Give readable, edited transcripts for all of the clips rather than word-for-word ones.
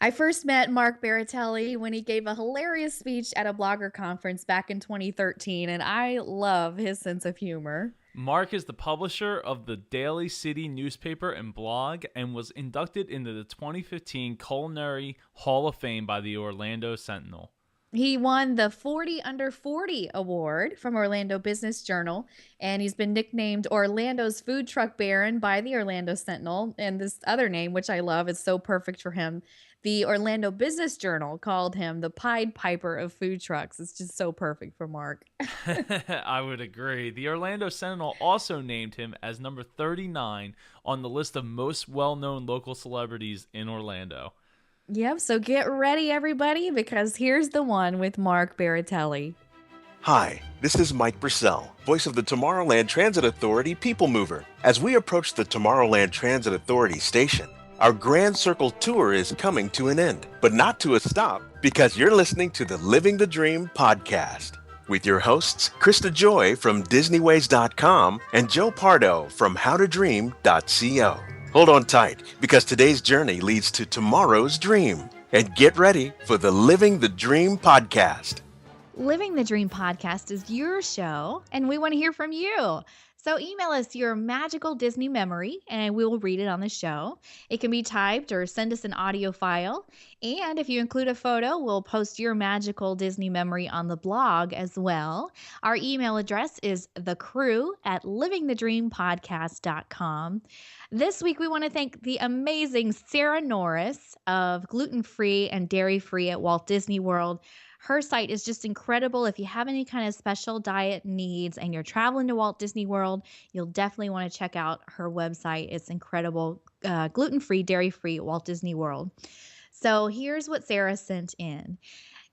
I first met Mark Baratelli when he gave a hilarious speech at a blogger conference back in 2013, and I love his sense of humor. Mark is the publisher of the Daily City newspaper and blog and was inducted into the 2015 Culinary Hall of Fame by the Orlando Sentinel. He won the 40 Under 40 award from Orlando Business Journal, and he's been nicknamed Orlando's food truck baron by the Orlando Sentinel. And this other name, which I love, is so perfect for him. The Orlando Business Journal called him the Pied Piper of food trucks. It's just so perfect for Mark. I would agree. The Orlando Sentinel also named him as number 39 on the list of most well-known local celebrities in Orlando. Yep, so get ready, everybody, because here's the one with Mark Baratelli. Hi, this is Mike Purcell, voice of the Tomorrowland Transit Authority People Mover. As we approach the Tomorrowland Transit Authority station, our Grand Circle tour is coming to an end, but not to a stop, because you're listening to the Living the Dream podcast with your hosts, Krista Joy from DisneyWays.com and Joe Pardo from HowToDream.co. Hold on tight, because today's journey leads to tomorrow's dream. And get ready for the Living the Dream podcast. Living the Dream podcast is your show, and we want to hear from you. So email us your magical Disney memory, and we will read it on the show. It can be typed or send us an audio file. And if you include a photo, we'll post your magical Disney memory on the blog as well. Our email address is thecrew@livingthedreampodcast.com. This week, we want to thank the amazing Sarah Norris of Gluten-Free and Dairy-Free at Walt Disney World. Her site is just incredible. If you have any kind of special diet needs and you're traveling to Walt Disney World, you'll definitely want to check out her website. It's incredible. Gluten-free, dairy-free at Walt Disney World. So here's what Sarah sent in.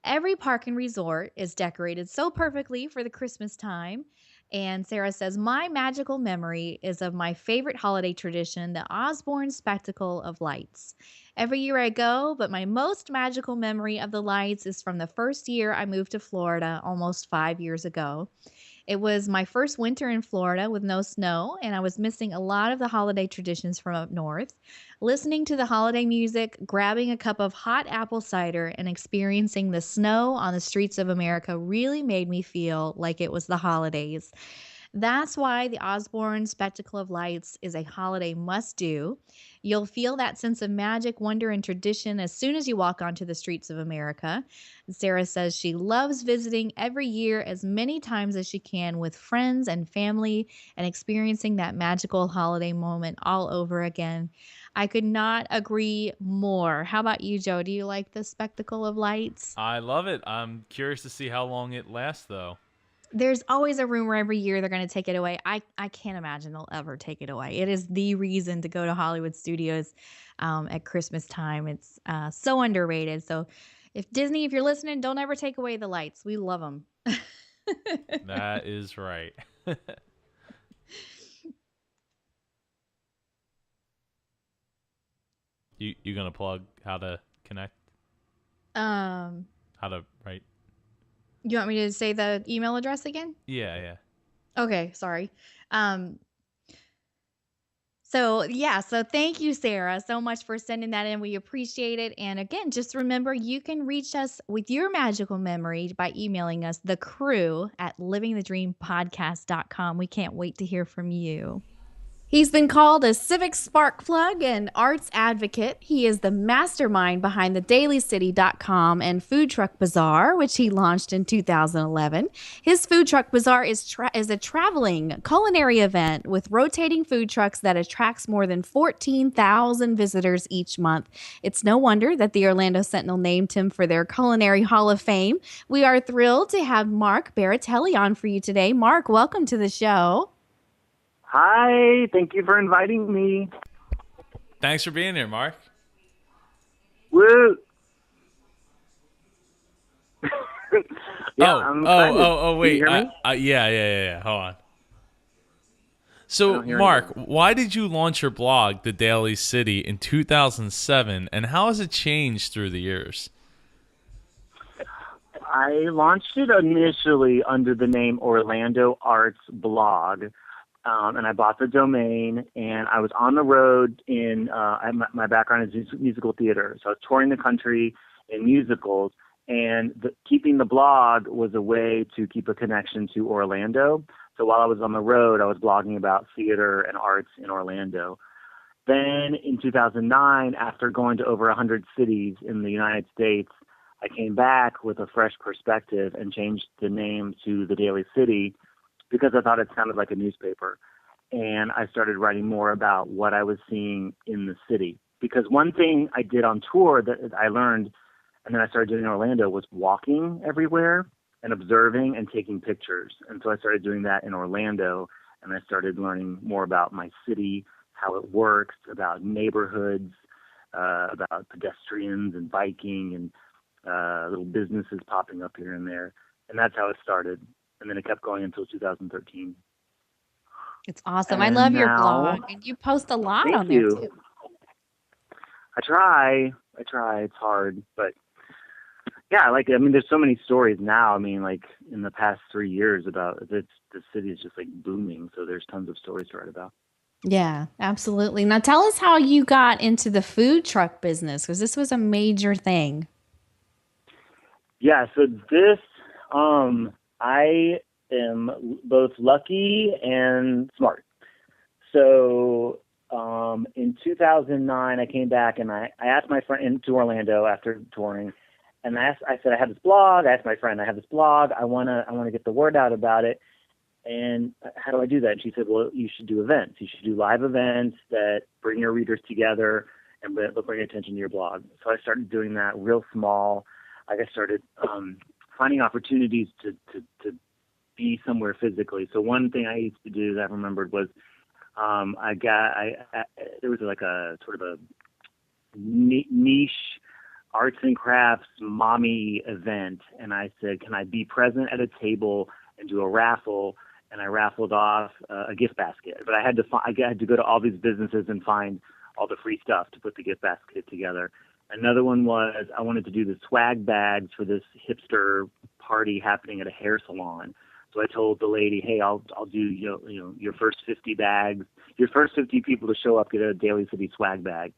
Every park and resort is decorated so perfectly for the Christmas time. And Sarah says, my magical memory is of my favorite holiday tradition, the Osborne Spectacle of Lights. Every year I go, but my most magical memory of the lights is from the first year I moved to Florida almost 5 years ago. It was my first winter in Florida with no snow, and I was missing a lot of the holiday traditions from up north. Listening to the holiday music, grabbing a cup of hot apple cider, and experiencing the snow on the streets of America really made me feel like it was the holidays. That's why the Osborne Spectacle of Lights is a holiday must-do. You'll feel that sense of magic, wonder, and tradition as soon as you walk onto the streets of America. Sarah says she loves visiting every year as many times as she can with friends and family and experiencing that magical holiday moment all over again. I could not agree more. How about you, Joe? Do you like the Spectacle of Lights? I love it. I'm curious to see how long it lasts, though. There's always a rumor every year they're going to take it away. I can't imagine they'll ever take it away. It is the reason to go to Hollywood Studios at Christmas time. It's so underrated. So if you're listening, don't ever take away the lights. We love them. That is right. You gonna plug how to connect? How to write? You want me to say the email address again? Yeah. Okay, sorry. So thank you, Sarah, so much for sending that in. We appreciate it. And again, just remember, you can reach us with your magical memory by emailing us, thecrew@livingthedreampodcast.com. We can't wait to hear from you. He's been called a civic spark plug and arts advocate. He is the mastermind behind the dailycity.com and Food Truck Bazaar, which he launched in 2011. His Food Truck Bazaar is a traveling culinary event with rotating food trucks that attracts more than 14,000 visitors each month. It's no wonder that the Orlando Sentinel named him for their Culinary Hall of Fame. We are thrilled to have Mark Baratelli on for you today. Mark, welcome to the show. Hi, thank you for inviting me. Thanks for being here, Mark. Woo! I'm excited. Wait. Can you hear me? Yeah. Hold on. So, Mark, why did you launch your blog, The Daily City, in 2007, and how has it changed through the years? I launched it initially under the name Orlando Arts Blog. and I bought the domain, and I was on the road in, my background is musical theater. So I was touring the country in musicals, and keeping the blog was a way to keep a connection to Orlando. So while I was on the road, I was blogging about theater and arts in Orlando. Then in 2009, after going to over 100 cities in the United States, I came back with a fresh perspective and changed the name to The Daily City because I thought it sounded like a newspaper. And I started writing more about what I was seeing in the city. Because one thing I did on tour that I learned, and then I started doing in Orlando, was walking everywhere and observing and taking pictures. And so I started doing that in Orlando, and I started learning more about my city, how it works, about neighborhoods, about pedestrians and biking and little businesses popping up here and there. And that's how it started. And then it kept going until 2013. It's awesome. I And love your now, blog, and you post a lot thank on there you. too. I try. It's hard, but yeah, I mean, there's so many stories now. I mean, like in the past 3 years about this, the city is just like booming. So there's tons of stories to write about. Yeah, absolutely. Now tell us how you got into the food truck business, because this was a major thing. Yeah. So this, I am both lucky and smart. So in 2009, I came back and I asked my friend into Orlando after touring, and I said I have this blog. I asked my friend, I have this blog. I wanna get the word out about it. And how do I do that? And she said, well, you should do events. You should do live events that bring your readers together and bring attention to your blog. So I started doing that real small. I started finding opportunities to be somewhere physically. So one thing I used to do that I remembered was there was like a sort of a niche arts and crafts mommy event, and I said, can I be present at a table and do a raffle? And I raffled off a gift basket, but I had to go to all these businesses and find all the free stuff to put the gift basket together. Another one was I wanted to do the swag bags for this hipster party happening at a hair salon. So I told the lady, hey, I'll do your first 50 bags, your first 50 people to show up get a Daily City swag bag.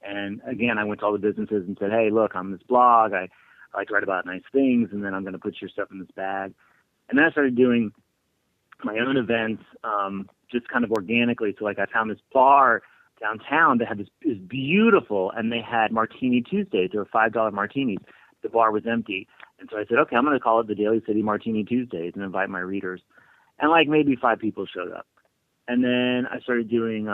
And again, I went to all the businesses and said, hey, look, I'm this blog. I like to write about nice things, and then I'm going to put your stuff in this bag. And then I started doing my own events just kind of organically. So like I found this bar downtown that had this is beautiful, and they had Martini Tuesdays. There were $5 martinis. The bar was empty. And so I said, okay, I'm going to call it the Daily City Martini Tuesdays and invite my readers. And like maybe 5 people showed up. And then I started doing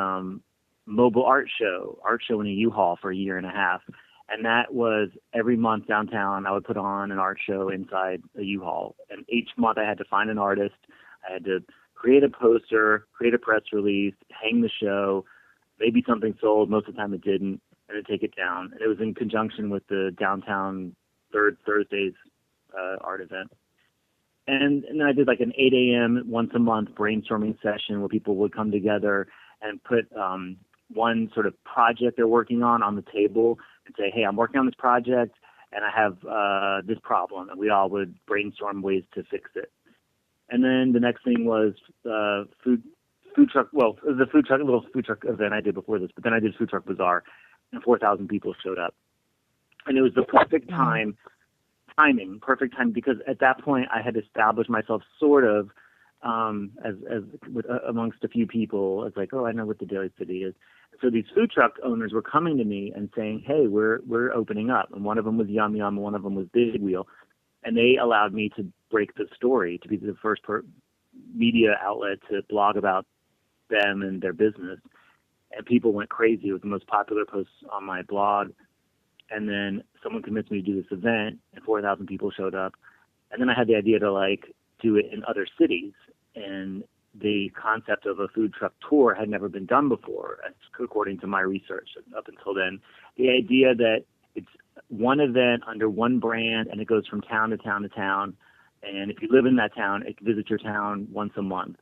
mobile art show in a U-Haul for a year and a half. And that was every month downtown, I would put on an art show inside a U-Haul. And each month I had to find an artist. I had to create a poster, create a press release, hang the show. Maybe something sold. Most of the time it didn't. And then take it down. And it was in conjunction with the downtown Thursdays art event. And then I did like an 8 a.m. once a month brainstorming session where people would come together and put one sort of project they're working on the table and say, hey, I'm working on this project and I have this problem. And we all would brainstorm ways to fix it. And then the next thing was food truck. Well, it was a little food truck event I did before this, but then I did Food Truck Bazaar and 4,000 people showed up. And it was the perfect perfect time, because at that point I had established myself sort of amongst a few people as like, oh, I know what the Daily City is. So these food truck owners were coming to me and saying, hey, we're opening up. And one of them was Yum Yum, and one of them was Big Wheel. And they allowed me to break the story, to be the first media outlet to blog about them and their business. And people went crazy. It was the most popular post on my blog. And then someone convinced me to do this event, and 4,000 people showed up. And then I had the idea to do it in other cities. And the concept of a food truck tour had never been done before, according to my research up until then. The idea that it's one event under one brand, and it goes from town to town to town. And if you live in that town, it can visit your town once a month.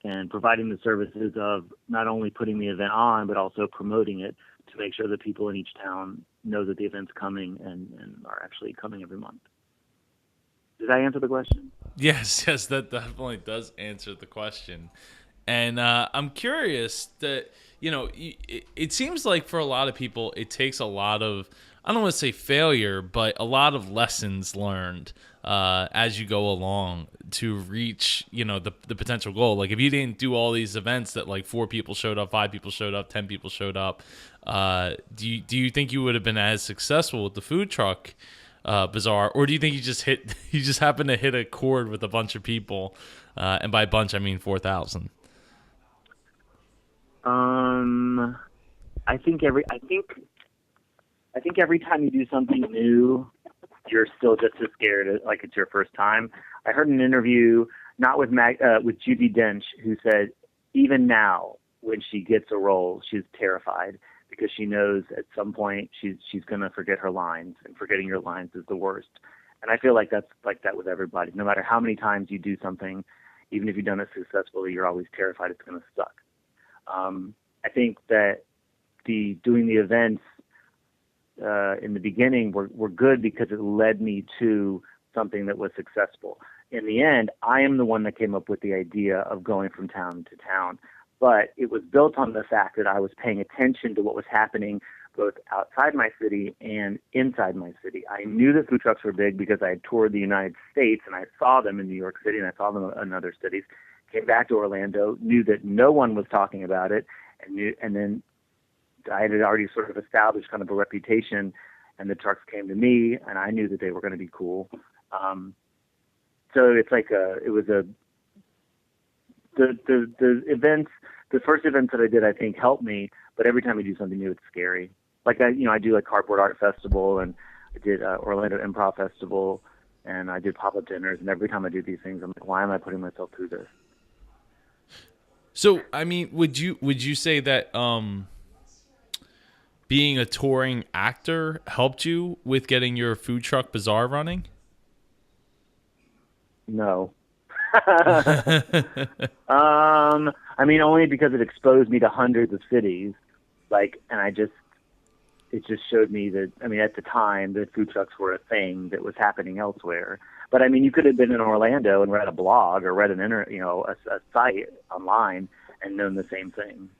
And providing the services of not only putting the event on, but also promoting it to make sure that people in each town know that the event's coming and are actually coming every month. Did I answer the question? Yes, yes, that definitely does answer the question. And I'm curious that, it seems like for a lot of people, it takes a lot of, I don't want to say failure, but a lot of lessons learned as you go along to reach, the potential goal. Like if you didn't do all these events that like 4 people showed up, 5 people showed up, 10 people showed up, do you think you would have been as successful with the food truck bazaar, or do you think you just happened to hit a chord with a bunch of people, and by bunch I mean 4,000? I think every time you do something new, you're still just as scared like it's your first time. I heard an interview not with with Judi Dench, who said even now when she gets a role, she's terrified because she knows at some point she's going to forget her lines, and forgetting your lines is the worst. And I feel like that's like that with everybody. No matter how many times you do something, even if you've done it successfully, you're always terrified it's going to suck. I think that doing the events in the beginning were good because it led me to something that was successful. In the end, I am the one that came up with the idea of going from town to town, but it was built on the fact that I was paying attention to what was happening both outside my city and inside my city. I knew that food trucks were big because I had toured the United States and I saw them in New York City and I saw them in other cities. Came back to Orlando, knew that no one was talking about it, and then I had already sort of established kind of a reputation, and the trucks came to me, and I knew that they were going to be cool. So it's like the events, the first events that I did, I think helped me, but every time I do something new, it's scary. Like I do like Cardboard Art Festival, and I did Orlando Improv Festival, and I did pop-up dinners, and every time I do these things, I'm like, why am I putting myself through this? So, I mean, would you say that being a touring actor helped you with getting your food truck bazaar running? No. I mean, only because it exposed me to hundreds of cities, and it just showed me that, I mean, at the time, the food trucks were a thing that was happening elsewhere. But I mean, you could have been in Orlando and read a blog or read a site online and known the same thing.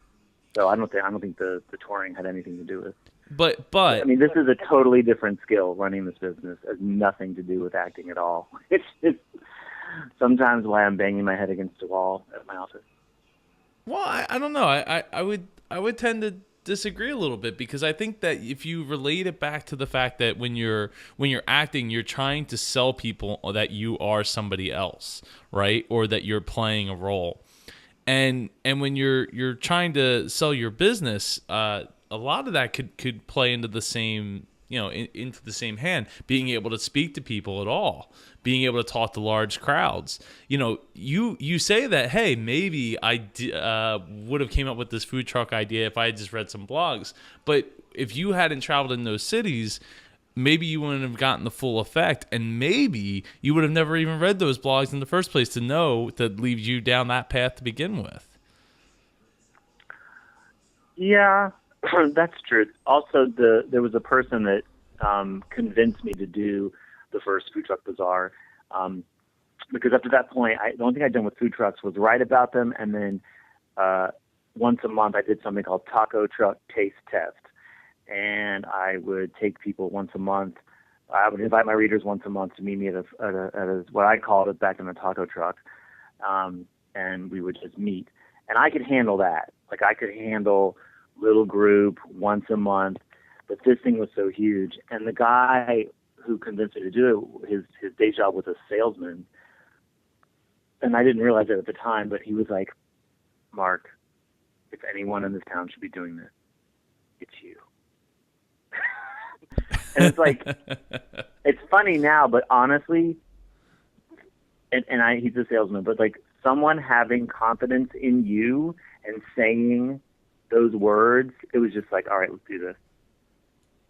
So I don't think the touring had anything to do with it. But I mean, this is a totally different skill. Running this business has nothing to do with acting at all. It's sometimes why I'm banging my head against the wall at my office. Well, I don't know. I would tend to disagree a little bit, because I think that if you relate it back to the fact that when you're acting, you're trying to sell people that you are somebody else, right? Or that you're playing a role. And when you're trying to sell your business, a lot of that could play into the same, into the same hand, being able to speak to people at all, being able to talk to large crowds. You say that, hey, maybe I would have came up with this food truck idea if I had just read some blogs. But if you hadn't traveled in those cities, maybe you wouldn't have gotten the full effect, and maybe you would have never even read those blogs in the first place to know that leads you down that path to begin with. Yeah, that's true. Also, there was a person that convinced me to do the first food truck bazaar, because up to that point, the only thing I'd done with food trucks was write about them, and then once a month I did something called Taco Truck Taste Test. And I would take people once a month. I would invite my readers once a month to meet me at a what I called it back in the taco truck, and we would just meet. And I could handle that. Like I could handle little group once a month, but this thing was so huge. And the guy who convinced me to do it, his day job was a salesman, and I didn't realize it at the time, but he was like, "Mark, if anyone in this town should be doing this, it's you." And it's like, it's funny now, but honestly, he's a salesman, but like someone having confidence in you and saying those words, it was just like, all right, let's do this.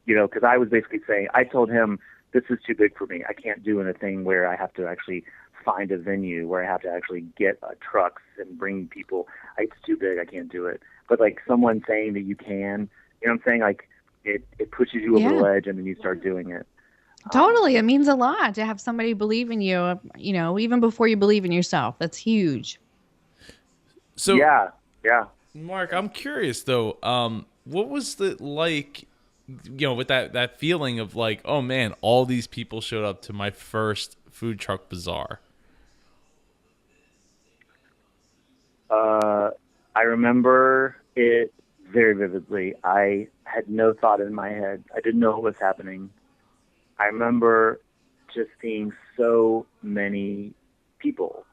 Because I was basically saying, I told him, this is too big for me. I can't do anything where I have to actually find a venue, where I have to actually get trucks and bring people. It's too big. I can't do it. But like someone saying that you can, what I'm saying? Like, it pushes you over the ledge, and then you start doing it. Totally. It means a lot to have somebody believe in you, even before you believe in yourself. That's huge. So, Yeah, yeah. Mark, I'm curious though. What was it like? With that feeling of like, oh man, all these people showed up to my first food truck bazaar. I remember it very vividly. I had no thought in my head. I didn't know what was happening. I remember just seeing so many people.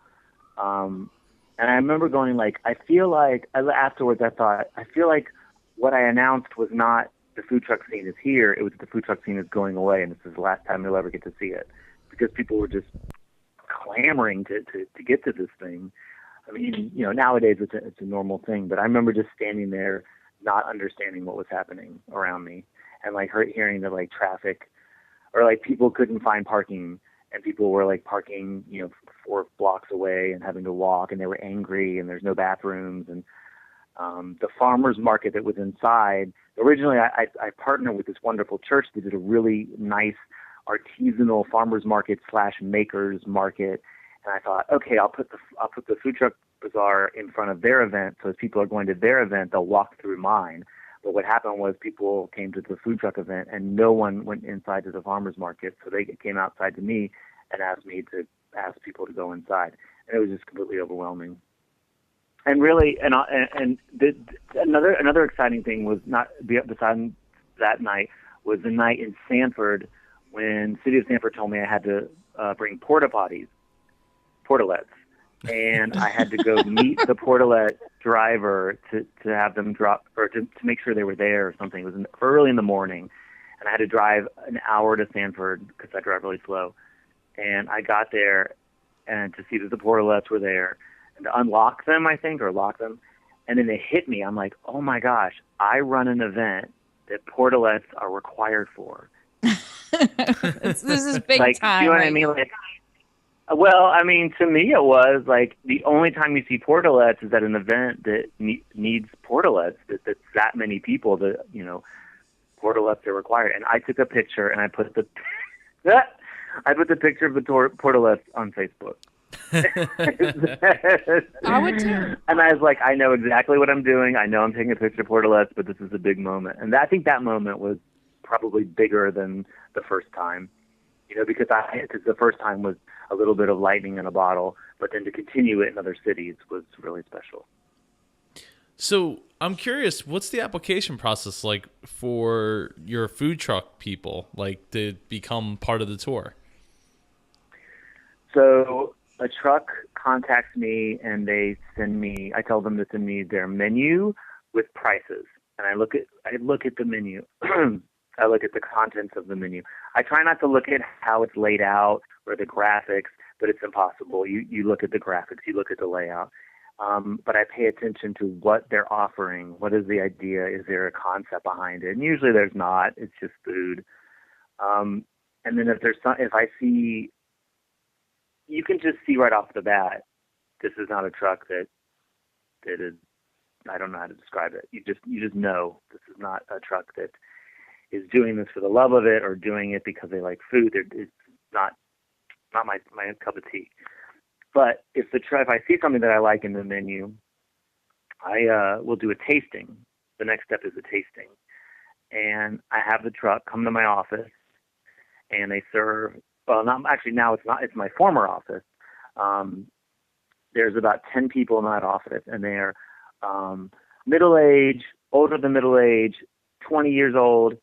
Um, and I remember going like, I feel like afterwards I thought, I feel like what I announced was not the food truck scene is here. It was the food truck scene is going away, and this is the last time you'll ever get to see it, because people were just clamoring to get to this thing. I mean, nowadays it's a normal thing, but I remember just standing there, not understanding what was happening around me, and like hearing the like traffic, or like people couldn't find parking, and people were like parking, 4 blocks away and having to walk, and they were angry, and there's no bathrooms, and the farmers market that was inside. Originally, I partnered with this wonderful church that did a really nice artisanal farmers market / makers market, and I thought, okay, I'll put the food truck bazaar in front of their event, so as people are going to their event, they'll walk through mine. But what happened was people came to the food truck event, and no one went inside to the farmers market, so they came outside to me and asked me to ask people to go inside, and it was just completely overwhelming. And really, another exciting thing was not besides that night was the night in Sanford when City of Sanford told me I had to bring portalets, and I had to go meet the portalet driver to have them drop, or to make sure they were there or something. It was early in the morning, and I had to drive an hour to Sanford because I drive really slow. And I got there and to see that the portalets were there and to unlock them, I think, or lock them. And then it hit me. I'm like, oh my gosh, I run an event that portalets are required for. This is big like, time. You know what right? I mean? Like, well, I mean, to me it was like the only time you see portalets is at an event that needs portalets, that many people that, portalets are required. And I took a picture and I put the picture of the portalets on Facebook. I would too. And I was like, I know exactly what I'm doing. I know I'm taking a picture of portalets, but this is a big moment. And I think that moment was probably bigger than the first time, because the first time was a little bit of lightning in a bottle, but then to continue it in other cities was really special. So I'm curious, what's the application process like for your food truck people, like to become part of the tour? So a truck contacts me and I tell them to send me their menu with prices. And I look at the menu. I look at the contents of the menu. I try not to look at how it's laid out or the graphics, but it's impossible. You look at the graphics, you look at the layout. But I pay attention to what they're offering. What is the idea? Is there a concept behind it? And usually there's not. It's just food. And then if I see, you can just see right off the bat, this is not a truck that is, I don't know how to describe it. You just know this is not a truck that is doing this for the love of it or doing it because they like food. It's not my cup of tea. But if I see something that I like in the menu, I will do a tasting. The next step is a tasting, and I have the truck come to my office, and they serve. Well, not actually. Now it's not. It's my former office. There's about 10 people in that office, and they're middle age, older than middle age, 20 years old,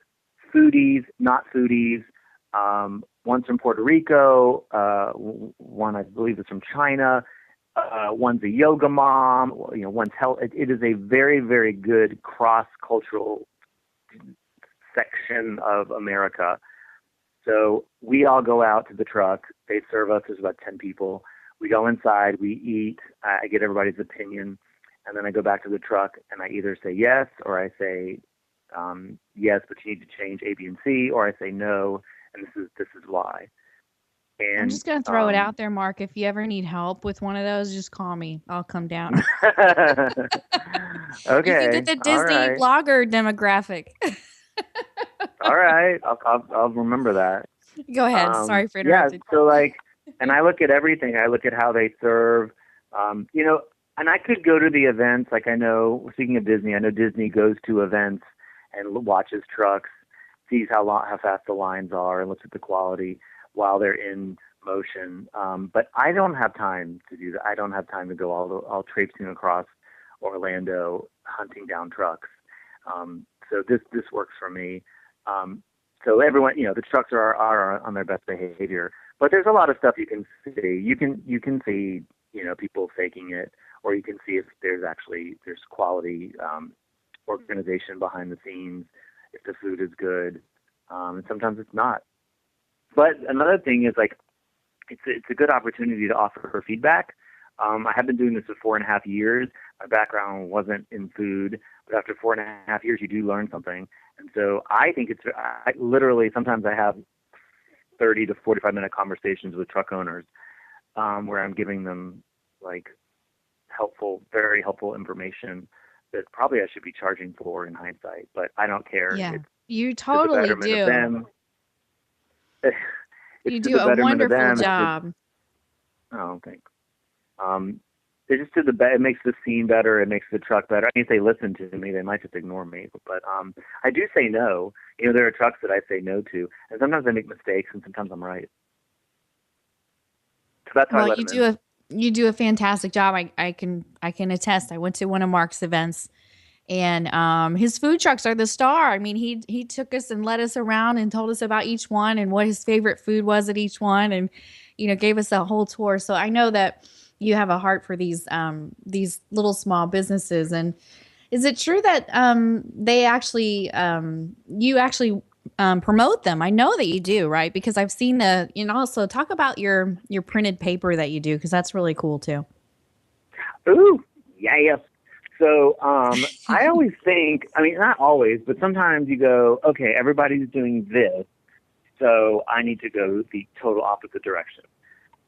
foodies, not foodies. One's from Puerto Rico. One, I believe, is from China. One's a yoga mom. One's health. It is a very, very good cross-cultural section of America. So we all go out to the truck. They serve us. There's about 10 people. We go inside. We eat. I get everybody's opinion. And then I go back to the truck, and I either say yes, or I say yes, but you need to change A, B, and C, or I say no, and this is why. And I'm just going to throw it out there, Mark. If you ever need help with one of those, just call me. I'll come down. Okay. You can get the Disney blogger demographic. All right. I'll remember that. Go ahead. Sorry for Yeah, interrupting. so like, and I look at everything. I look at how they serve, you know, and I could go to the events. Like I know, speaking of Disney, I know Disney goes to events and watches trucks, sees how fast the lines are, and looks at the quality while they're in motion. But I don't have time to do that. I don't have time to go all traipsing across Orlando hunting down trucks. So this works for me. So everyone, the trucks are on their best behavior, but there's a lot of stuff you can see. You can see, people faking it, or you can see if there's quality organization behind the scenes, if the food is good, and sometimes it's not. But another thing is like it's a good opportunity to offer feedback. I have been doing this for 4.5 years. My background wasn't in food, but after 4.5 years, you do learn something. And so I think literally sometimes I have 30 to 45-minute conversations with truck owners where I'm giving them like very helpful information that probably I should be charging for in hindsight, but I don't care. Yeah, It's you to the totally betterment of do. them. It's You to do the a betterment of wonderful them. job. Oh, thanks. It's just it makes the scene better. It makes the truck better. I mean, if they listen to me, they might just ignore me. But I do say no. There are trucks that I say no to, and sometimes I make mistakes, and sometimes I'm right. So that's how I Well, let them in. you do a fantastic job. I can attest. I went to one of Mark's events, and his food trucks are the star. I mean, he took us and led us around and told us about each one and what his favorite food was at each one, and gave us a whole tour. So I know that you have a heart for these little small businesses. And is it true that you actually promote them? I know that you do, right? Because I've seen also talk about your printed paper that you do, because that's really cool too. Ooh, yes. So I always think, I mean, not always, but sometimes you go, okay, everybody's doing this, so I need to go the total opposite direction.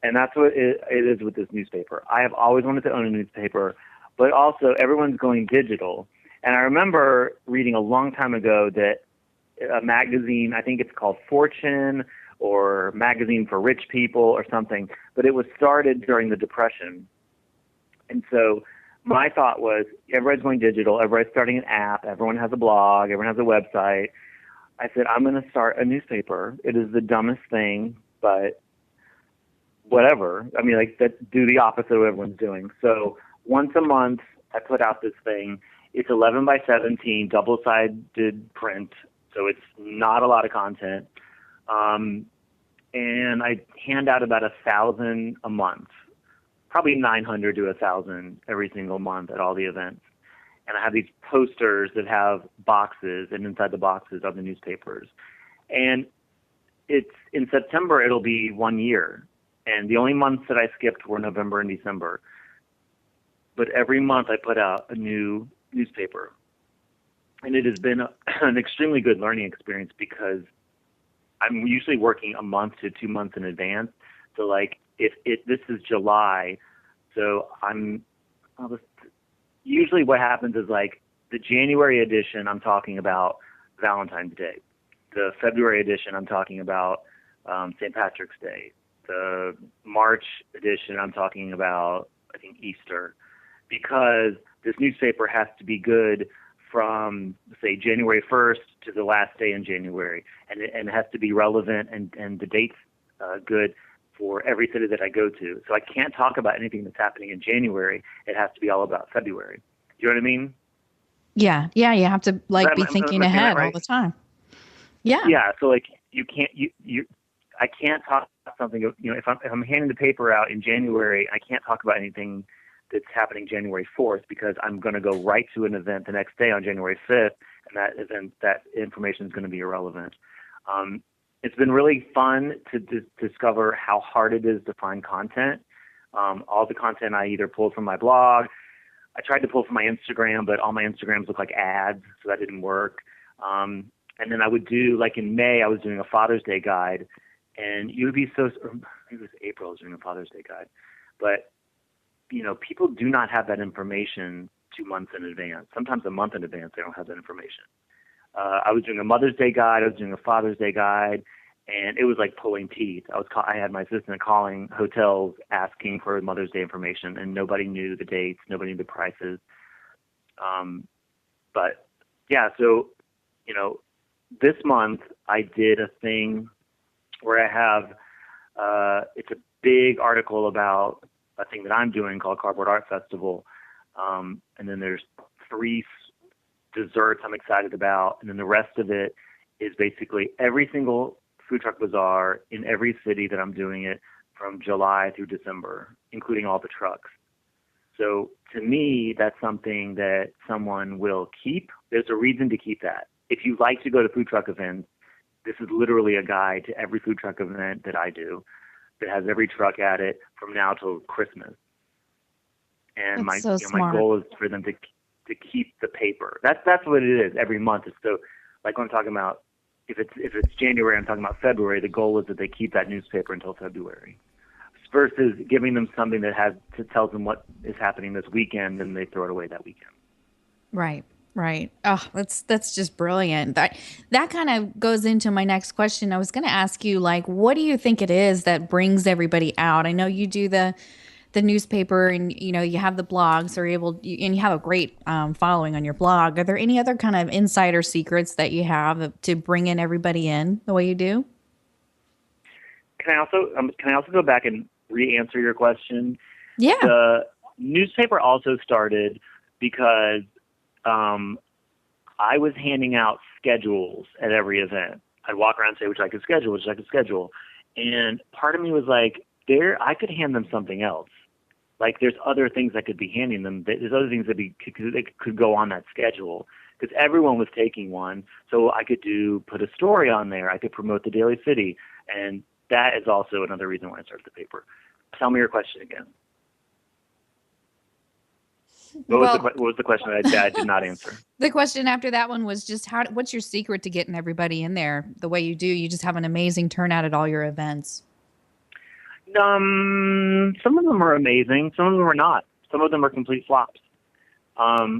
And that's what it is with this newspaper. I have always wanted to own a newspaper, but also everyone's going digital. And I remember reading a long time ago that a magazine, I think it's called Fortune or Magazine for Rich People or something, but it was started during the Depression. And so my thought was, everybody's going digital, everybody's starting an app, everyone has a blog, everyone has a website. I said, I'm going to start a newspaper. It is the dumbest thing, but whatever. I mean, do the opposite of what everyone's doing. So once a month, I put out this thing. It's 11 by 17, double-sided print, so it's not a lot of content. And I hand out about 1,000 a month, probably 900 to 1,000 every single month at all the events. And I have these posters that have boxes, and inside the boxes are the newspapers. And it's in September, it'll be 1 year. And the only months that I skipped were November and December. But every month I put out a new newspaper. And it has been an extremely good learning experience because I'm usually working a month to 2 months in advance. So like if this is July, so usually what happens is like the January edition, I'm talking about Valentine's Day. The February edition, I'm talking about St. Patrick's Day. The March edition, I'm talking about, I think, Easter, because this newspaper has to be good from, say, January 1st to the last day in January, and it has to be relevant and the dates good for every city that I go to. So I can't talk about anything that's happening in January. It has to be all about February. Do you know what I mean? Yeah, yeah, you have to be Am I thinking saying that ahead all right? the time. Yeah. Yeah. So like I can't talk about something. If I'm handing the paper out in January, I can't talk about anything that's happening January 4th because I'm going to go right to an event the next day on January 5th, and that information is going to be irrelevant. It's been really fun to discover how hard it is to find content. All the content I either pulled from my blog. I tried to pull from my Instagram, but all my Instagrams look like ads, so that didn't work. And then I would do, like in May, I was doing a Father's Day guide, and you would be or maybe it was April, I was doing a Father's Day guide. But, people do not have that information 2 months in advance. Sometimes a month in advance, they don't have that information. I was doing a Mother's Day guide, I was doing a Father's Day guide, and it was like pulling teeth. I had my assistant calling hotels asking for Mother's Day information, and nobody knew the dates, nobody knew the prices. But yeah, so this month I did a thing where I have it's a big article about a thing that I'm doing called Cardboard Art Festival, and then there's 3 desserts I'm excited about, and then the rest of it is basically every single food truck bazaar in every city that I'm doing it from July through December, including all the trucks. So to me, that's something that someone will keep. There's a reason to keep that. If you like to go to food truck events, this is literally a guide to every food truck event that I do that has every truck at it from now till Christmas. And That's so my smart. goal is for them to keep the paper. That's what it is every month. So like when I'm talking about, if it's January, I'm talking about February, the goal is that they keep that newspaper until February, versus giving them something that tells them what is happening this weekend, and they throw it away that weekend. Right. Right. Oh, that's just brilliant. That kind of goes into my next question. I was going to ask you, like, what do you think it is that brings everybody out? I know you do the newspaper, and you have the blogs, and you have a great following on your blog. Are there any other kind of insider secrets that you have to bring in everybody in the way you do? Can I also go back and re-answer your question? Yeah. The newspaper also started because I was handing out schedules at every event. I'd walk around and say, which I could schedule. And part of me was like, I could hand them something else. Like, there's other things I could be handing them. There's other things that could go on that schedule, because everyone was taking one. So I could put a story on there. I could promote the Daily City. And that is also another reason why I started the paper. Tell me your question again. What was the question that I did not answer? The question after that one was just what's your secret to getting everybody in there the way you do? You just have an amazing turnout at all your events. Some of them are amazing. Some of them are not. Some of them are complete flops.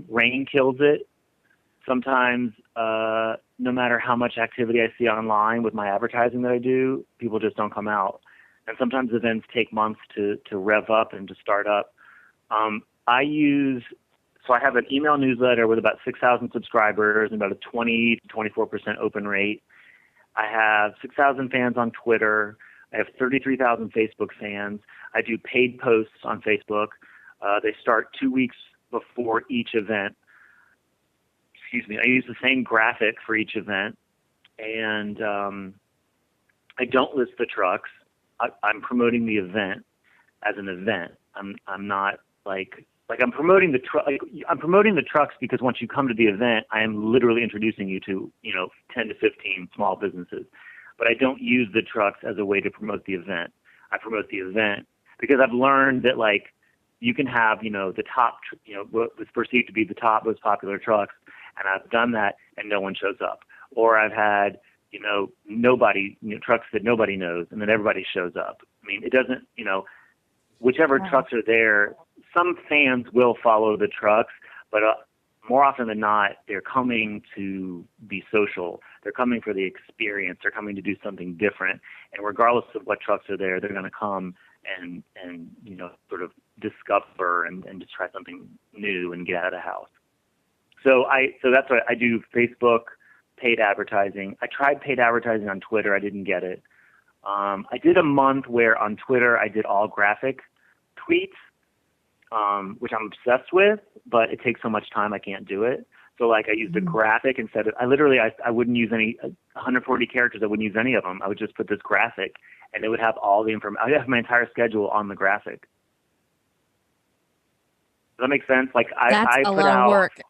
Rain kills it. Sometimes, no matter how much activity I see online with my advertising that I do, people just don't come out. And sometimes events take months to rev up and to start up. I have an email newsletter with about 6,000 subscribers and about a 20 to 24% open rate. I have 6,000 fans on Twitter. I have 33,000 Facebook fans. I do paid posts on Facebook. They start 2 weeks before each event. Excuse me. I use the same graphic for each event. And I don't list the trucks. I'm promoting the event as an event. I'm not like I'm promoting I'm promoting the trucks, because once you come to the event, I am literally introducing you to 10 to 15 small businesses. But I don't use the trucks as a way to promote the event. I promote the event because I've learned that you can have the top what was perceived to be the top most popular trucks, and I've done that and no one shows up. Or I've had nobody trucks that nobody knows, and then everybody shows up. I mean, it doesn't whichever trucks are there. Some fans will follow the trucks, but more often than not, they're coming to be social. They're coming for the experience. They're coming to do something different. And regardless of what trucks are there, they're going to come and sort of discover and just try something new and get out of the house. So that's what I do. Facebook, paid advertising. I tried paid advertising on Twitter. I didn't get it. I did a month where on Twitter I did all graphic tweets, which I'm obsessed with, but it takes so much time I can't do it. So I used a graphic instead of, I wouldn't use any 140 characters. I wouldn't use any of them. I would just put this graphic, and it would have all the information. I would have my entire schedule on the graphic. Does that make sense? That's I a put lot out, of work.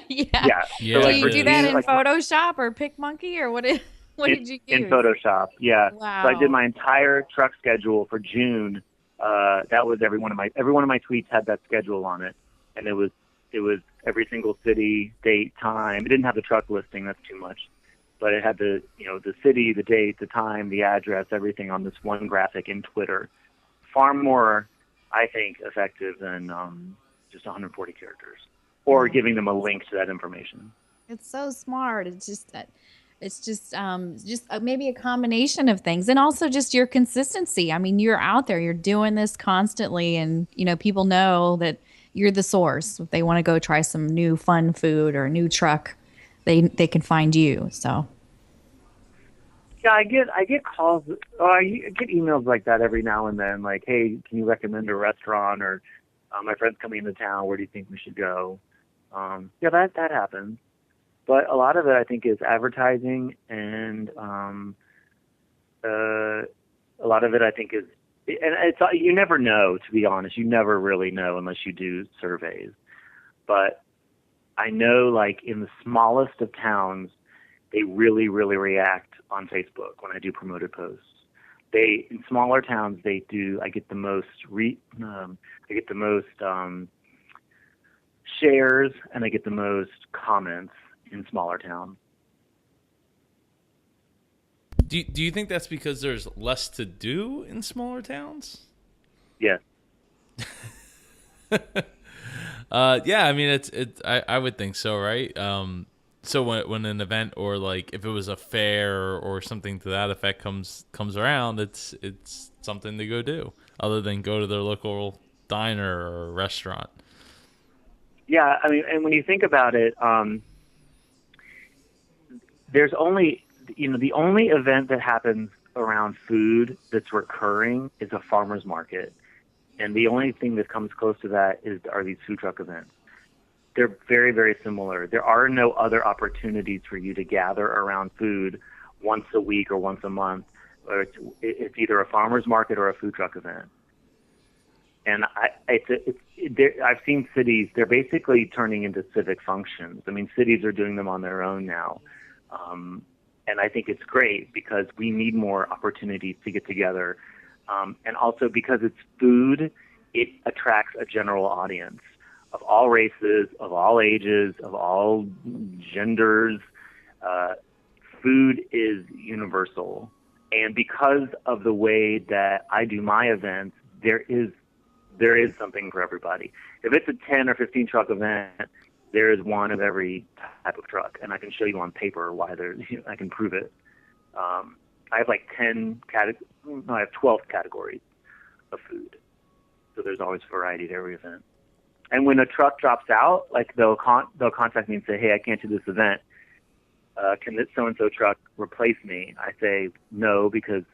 yeah. Yeah, So it you do is. that in Photoshop or PicMonkey, or what did you use? In Photoshop, yeah. Wow. So I did my entire truck schedule for June. That was every one of my tweets had that schedule on it, and it was every single city, date, time. It didn't have the truck listing. That's too much, but it had the city, the date, the time, the address, everything on this one graphic in Twitter. Far more, I think, effective than just 140 characters or giving them a link to that information. It's so smart. It's just that It's just maybe a combination of things, and also just your consistency. I mean, you're out there, you're doing this constantly, and people know that you're the source. If they want to go try some new fun food or a new truck, they can find you. So Yeah, I get calls. Oh, I get emails like that every now and then. Like, hey, can you recommend a restaurant? Or my friend's coming into town. Where do you think we should go? Yeah, that happens. But a lot of it, I think, is advertising, and a lot of it, I think, is, and it's you never know. To be honest, you never really know unless you do surveys. But I know, like in the smallest of towns, they really, really react on Facebook when I do promoted posts. They in smaller towns they do. I get the most I get the most shares and I get the most comments in smaller towns. Do you think that's because there's less to do in smaller towns? Yes. Yeah, I mean I would think so, right? So when an event or like if it was a fair or something to that effect comes around, it's something to go do other than go to their local diner or restaurant. Yeah, I mean, and when you think about it, there's only the only event that happens around food that's recurring is a farmer's market, and the only thing that comes close to that are these food truck events. They're very, very similar. There are no other opportunities for you to gather around food once a week or once a month. Or it's either a farmer's market or a food truck event. And I've seen cities, they're basically turning into civic functions. I mean, cities are doing them on their own now. And I think it's great because we need more opportunities to get together. And also because it's food, it attracts a general audience of all races, of all ages, of all genders. Food is universal. And because of the way that I do my events, there is something for everybody. If it's a 10 or 15 truck event, there is one of every type of truck. And I can show you on paper why I can prove it. I have like 12 categories of food. So there's always variety to every event. And when a truck drops out, like they'll contact me and say, "Hey, I can't do this event. Can this so-and-so truck replace me?" I say no because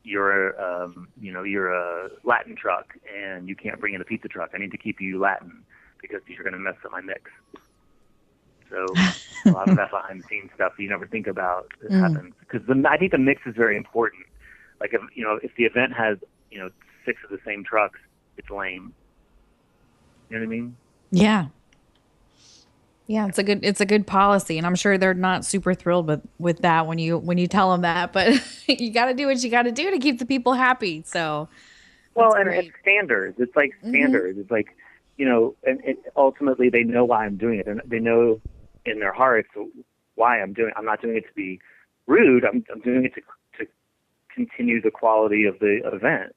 you're a Latin truck and you can't bring in a pizza truck. I need to keep you Latin because you're going to mess up my mix. So a lot of that behind-the-scenes stuff you never think about happens because I think the mix is very important. Like if the event has 6 of the same trucks, it's lame. You know what I mean? yeah. Yeah, it's a good policy, and I'm sure they're not super thrilled with that when you tell them that, but you got to do what you got to do to keep the people happy. So Well, that's and it's great. standards. It's like Hmm. standards. It's like, and ultimately they know why I'm doing it. And they know in their hearts why I'm doing it. I'm not doing it to be rude. I'm doing it to continue the quality of the event.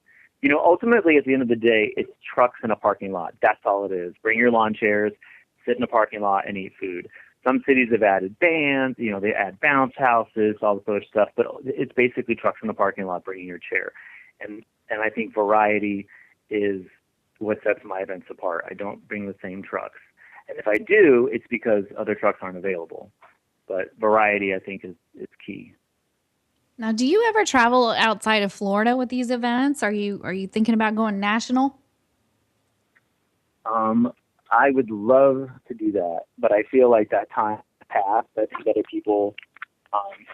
Ultimately at the end of the day, it's trucks in a parking lot. That's all it is. Bring your lawn chairs, sit in a parking lot and eat food. Some cities have added bands, they add bounce houses, all this other stuff, but it's basically trucks in the parking lot bringing your chair. And I think variety is what sets my events apart. I don't bring the same trucks. And if I do, it's because other trucks aren't available. But variety, I think, is key. Now, do you ever travel outside of Florida with these events? Are you thinking about going national? Um, I would love to do that, but I feel like that time passed. I think other people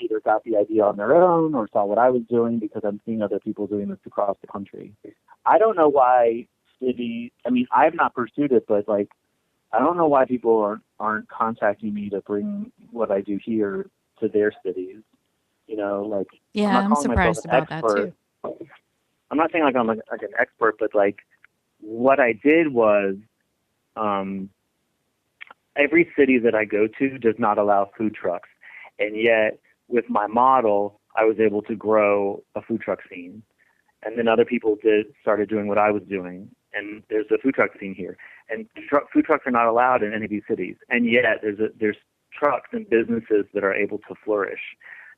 either got the idea on their own or saw what I was doing because I'm seeing other people doing this across the country. I don't know why cities. I mean, I have not pursued it, but like, I don't know why people aren't contacting me to bring what I do here to their cities. Like I'm Yeah, not I'm calling myself surprised an about that expert. too. I'm not saying like I'm like an expert, but like what I did was um, every city that I go to does not allow food trucks, and yet with my model, I was able to grow a food truck scene. And then other people started doing what I was doing, and there's a food truck scene here. And food trucks are not allowed in any of these cities, and yet there's trucks and businesses that are able to flourish.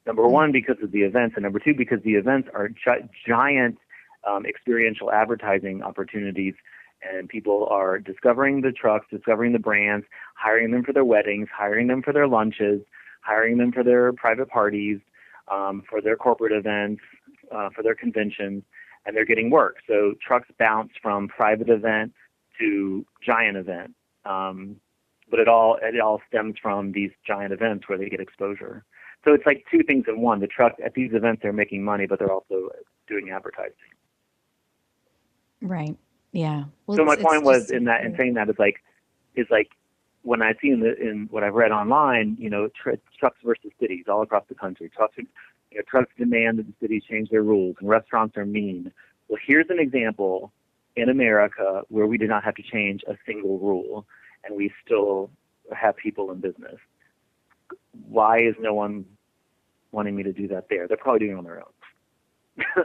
Number one, because of the events, and number two, because the events are giant experiential advertising opportunities, and people are discovering the trucks, discovering the brands, hiring them for their weddings, hiring them for their lunches, hiring them for their private parties, for their corporate events, for their conventions, and they're getting work. So trucks bounce from private event to giant event. But it all stems from these giant events where they get exposure. So it's like two things in one. The trucks at these events, they're making money, but they're also doing advertising. Right. Yeah. Well, So my it's point was just in that, in saying that, is like when I see in what I've read online, trucks versus cities all across the country. Trucks demand that the cities change their rules, and restaurants are mean. Well, here's an example in America where we did not have to change a single rule, and we still have people in business. Why is no one wanting me to do that there? They're probably doing it on their own.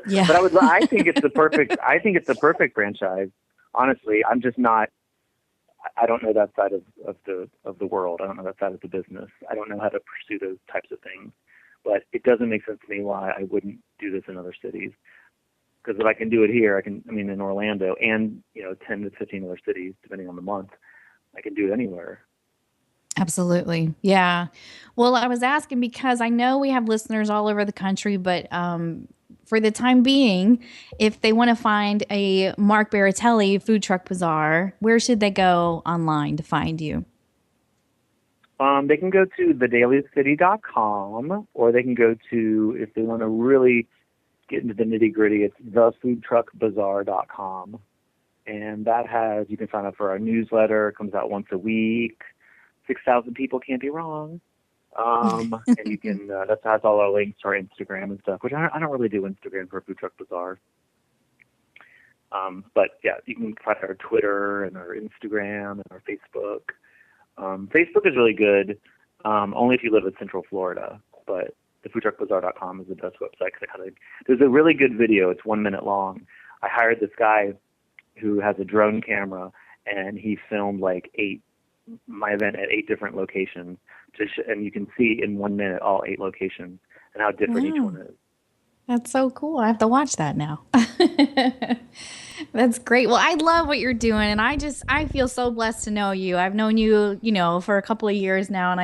yeah. But I think it's the perfect franchise. Honestly, I'm just not. I don't know that side of the world. I don't know that side of the business. I don't know how to pursue those types of things. But it doesn't make sense to me why I wouldn't do this in other cities. Because if I can do it here, in Orlando and 10 to 15 other cities, depending on the month, I can do it anywhere. Absolutely. Yeah. Well, I was asking because I know we have listeners all over the country, but for the time being, if they want to find a Mark Baratelli food truck bazaar, where should they go online to find you? They can go to thedailycity.com, or they can go to, if they want to really get into the nitty gritty, it's thefoodtruckbazaar.com. And that has, you can sign up for our newsletter. It comes out once a week. 6,000 people can't be wrong. And you can, that has all our links to our Instagram and stuff, which I don't really do Instagram for Food Truck Bazaar. But yeah, you can find our Twitter and our Instagram and our Facebook. Facebook is really good, only if you live in Central Florida, but thefoodtruckbazaar.com is the best website. There's a really good video. It's 1 minute long. I hired this guy who has a drone camera, and he filmed my event at 8 different locations, and you can see in 1 minute all 8 locations and how different each one is. That's so cool. I have to watch that now. That's great. Well, I love what you're doing, and I feel so blessed to know you. I've known you, for a couple of years now, and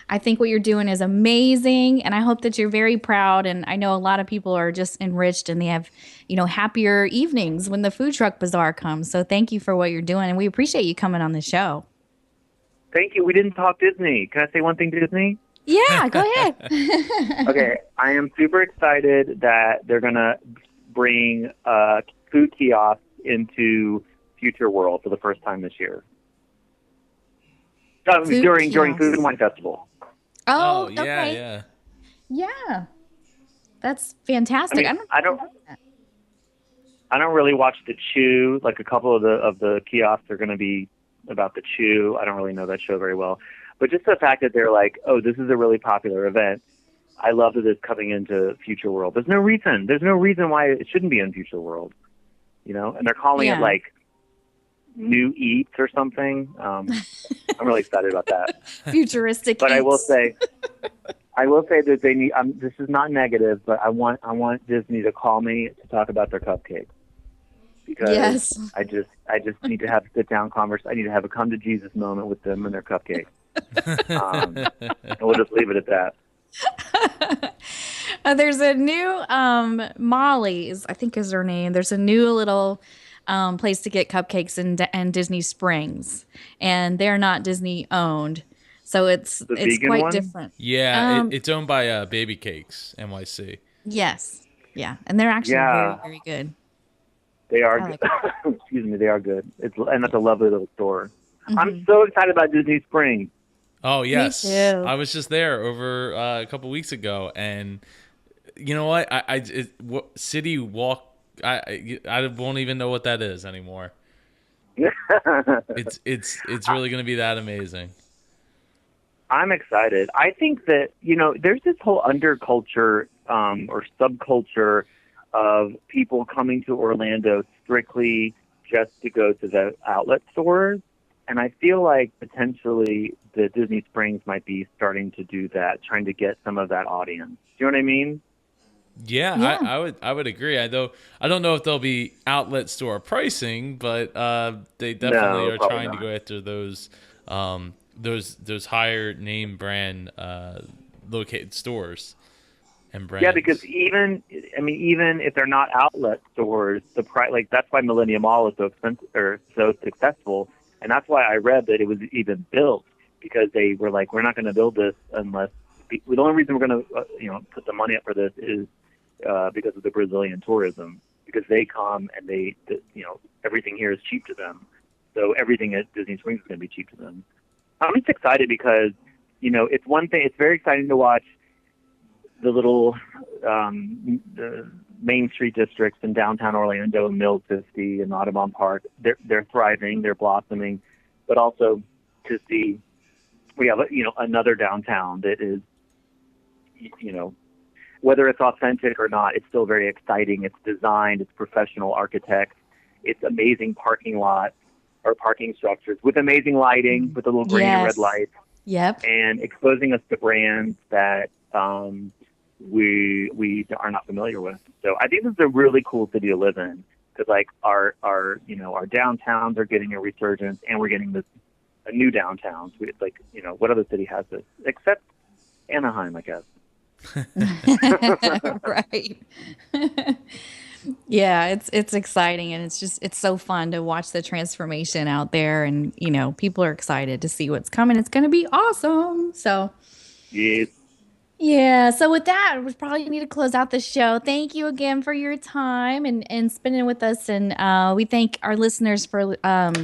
I think what you're doing is amazing, and I hope that you're very proud. And I know a lot of people are just enriched, and they have, happier evenings when the food truck bazaar comes. So thank you for what you're doing, and we appreciate you coming on the show. Thank you. We didn't talk Disney. Can I say one thing to Disney? Yeah, go ahead. Okay, I am super excited that they're going to bring food kiosks into Future World for the first time this year. During Food and Wine Festival. Oh, yeah, okay. yeah. Yeah. That's fantastic. I don't really watch the Chew. Like, a couple of the kiosks are going to be about the Chew. I don't really know that show very well. But just the fact that they're like, oh, this is a really popular event. I love that it's coming into Future World. There's no reason why it shouldn't be in Future World, And they're calling it like New Eats or something. I'm really excited about that. Futuristic. But eats. I will say that they need. This is not negative, but I want Disney to call me to talk about their cupcakes. Because yes. I just need to have a sit down conversation. I need to have a come to Jesus moment with them and their cupcakes. And we'll just leave it at that. There's a new Molly's, I think is her name. There's a new little place to get cupcakes in Disney Springs, and they're not Disney owned, so it's quite one? different. Yeah, it's owned by Baby Cakes NYC. Yes, yeah, and they're actually very, very good. They are good. Excuse me, they are good. And that's a lovely little store. Mm-hmm. I'm so excited about Disney Springs. Oh yes, me too. I was just there over a couple weeks ago, and you know what? City Walk. I won't even know what that is anymore. It's really going to be that amazing. I'm excited. I think that there's this whole underculture or subculture of people coming to Orlando strictly just to go to the outlet stores. And I feel like potentially the Disney Springs might be starting to do that, trying to get some of that audience. Do you know what I mean? Yeah, Yeah. I would agree. I don't know if there'll be outlet store pricing, but they definitely No, are probably trying to not. go after those higher name brand located stores and Yeah, because brands. even if they're not outlet stores, the price, like, that's why Millennium Mall is so expensive or so successful, and that's why I read that it was even built, because they were like, we're not going to build this unless the only reason we're going to put the money up for this is because of the Brazilian tourism, because they come and everything here is cheap to them, so everything at Disney Springs is going to be cheap to them. I'm just excited because it's one thing. It's very exciting to watch the little the Main Street districts in downtown Orlando, Mill 50 and Audubon Park. They're thriving, they're blossoming, but also to see we have another downtown that is whether it's authentic or not, it's still very exciting. It's designed, it's professional architects, it's amazing parking lots or parking structures with amazing lighting, with the little green and red Yes. lights, Yep. and exposing us to brands that we are not familiar with. So I think this is a really cool city to live in, because like our downtowns are getting a resurgence, and we're getting a new downtown. So it's like, what other city has this except Anaheim, I guess. Right. Yeah, it's exciting, and it's so fun to watch the transformation out there, and people are excited to see what's coming. It's going to be awesome. So, Yes. yeah, so with that, we probably need to close out the show. Thank you again for your time and spending with us, and we thank our listeners for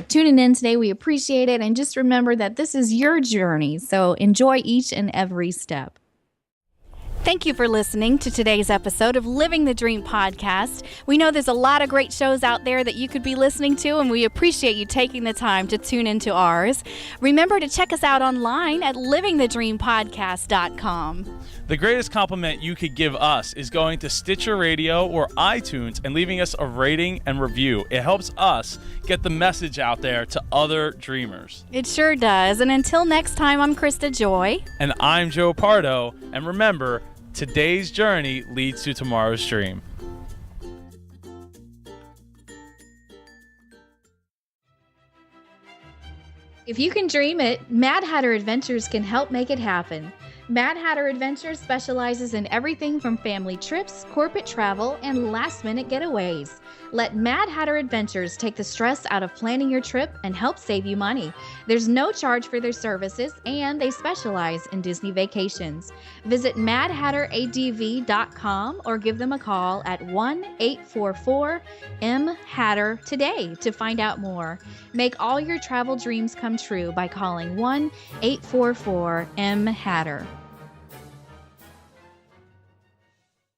tuning in today. We appreciate it, and just remember that this is your journey, so enjoy each and every step. Thank you for listening to today's episode of Living the Dream podcast. We know there's a lot of great shows out there that you could be listening to, and we appreciate you taking the time to tune into ours. Remember to check us out online at livingthedreampodcast.com. The greatest compliment you could give us is going to Stitcher Radio or iTunes and leaving us a rating and review. It helps us get the message out there to other dreamers. It sure does. And until next time, I'm Krista Joy. And I'm Joe Pardo. And remember, today's journey leads to tomorrow's dream. If you can dream it, Mad Hatter Adventures can help make it happen. Mad Hatter Adventures specializes in everything from family trips, corporate travel, and last-minute getaways. Let Mad Hatter Adventures take the stress out of planning your trip and help save you money. There's no charge for their services, and they specialize in Disney vacations. Visit madhatteradv.com or give them a call at 1-844-M-HATTER today to find out more. Make all your travel dreams come true by calling 1-844-M-HATTER.